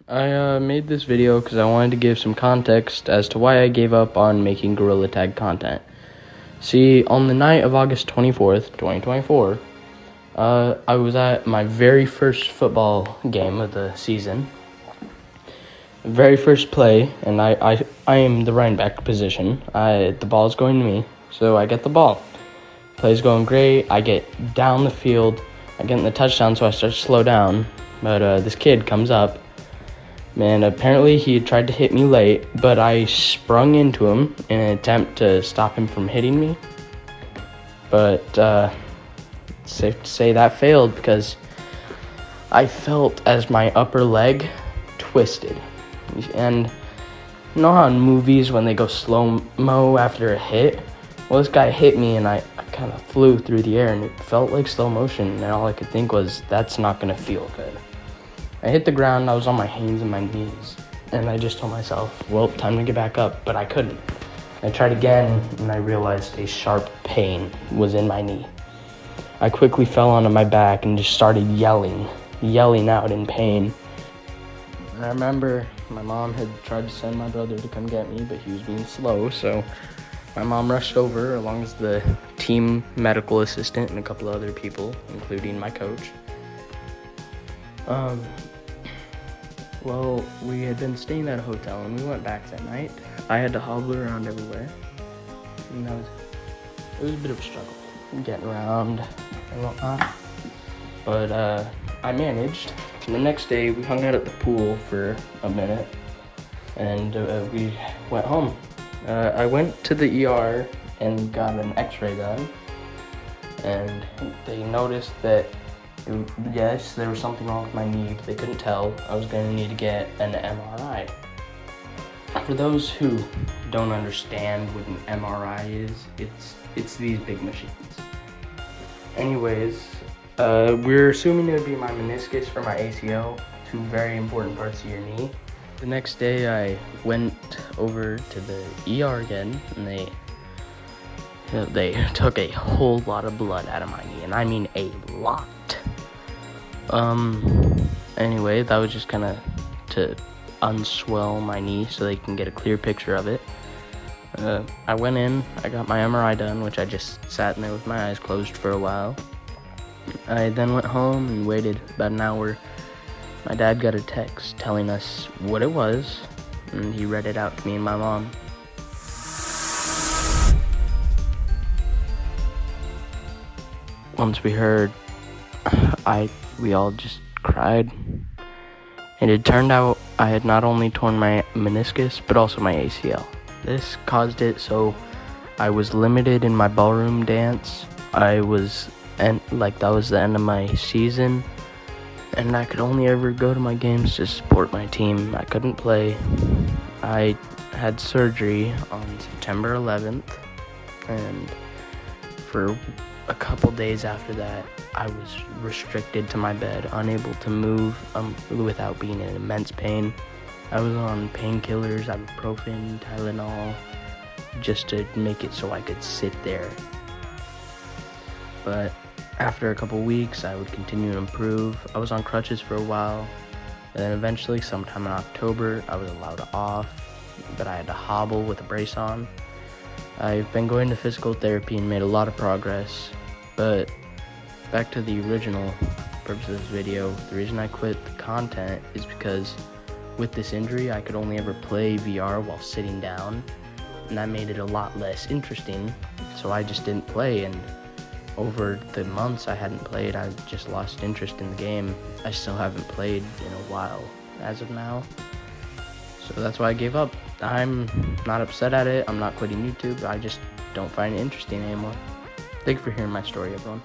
I made this video because I wanted to give some context as to why I gave up on making gorilla tag content. See, on the night of August 24th, 2024, I was at my very first football game of the season. Very first play, and I am the running back position. The ball's going to me, so I get the ball. Play's going great. I get down the field. I get in the touchdown, so I start to slow down. But this kid comes up. Man, apparently he had tried to hit me late, but I sprung into him in an attempt to stop him from hitting me. But it's safe to say that failed because I felt as my upper leg twisted. And you know how in movies when they go slow-mo after a hit? Well, this guy hit me and I kind of flew through the air and it felt like slow motion, and all I could think was, that's not going to feel good. I hit the ground, I was on my hands and my knees, and I just told myself, well, time to get back up, but I couldn't. I tried again, and I realized a sharp pain was in my knee. I quickly fell onto my back and just started yelling out in pain. And I remember my mom had tried to send my brother to come get me, but he was being slow, so my mom rushed over along with the team medical assistant and a couple of other people, including my coach. Well, we had been staying at a hotel and we went back that night. I had to hobble around everywhere. And it was a bit of a struggle getting around and whatnot. But I managed. And the next day we hung out at the pool for a minute and we went home. I went to the ER and got an x-ray done, and they noticed that yes, there was something wrong with my knee, but they couldn't tell. I was going to need to get an MRI. For those who don't understand what an MRI is, it's these big machines. Anyways, we're assuming it would be my meniscus or my ACL, two very important parts of your knee. The next day I went over to the ER again, and they took a whole lot of blood out of my knee, and I mean a lot. Anyway, that was just kind of to unswell my knee so they can get a clear picture of it. I went in, I got my MRI done, which I just sat in there with my eyes closed for a while. I then went home and waited about an hour. My dad got a text telling us what it was, and he read it out to me and my mom. Once we heard, we all just cried. And it turned out I had not only torn my meniscus, but also my ACL. This caused it so I was limited in my ballroom dance. That was the end of my season. And I could only ever go to my games to support my team. I couldn't play. I had surgery on September 11th, and for a couple days after that, I was restricted to my bed, unable to move without being in immense pain. I was on painkillers, ibuprofen, Tylenol, just to make it so I could sit there. But after a couple weeks, I would continue to improve. I was on crutches for a while, and then eventually, sometime in October, I was allowed off, but I had to hobble with a brace on. I've been going to physical therapy and made a lot of progress, but back to the original purpose of this video, the reason I quit the content is because with this injury, I could only ever play VR while sitting down, and that made it a lot less interesting, so I just didn't play, and over the months I hadn't played, I just lost interest in the game. I still haven't played in a while as of now. So that's why I gave up. I'm not upset at it. I'm not quitting YouTube. I just don't find it interesting anymore. Thank you for hearing my story, everyone.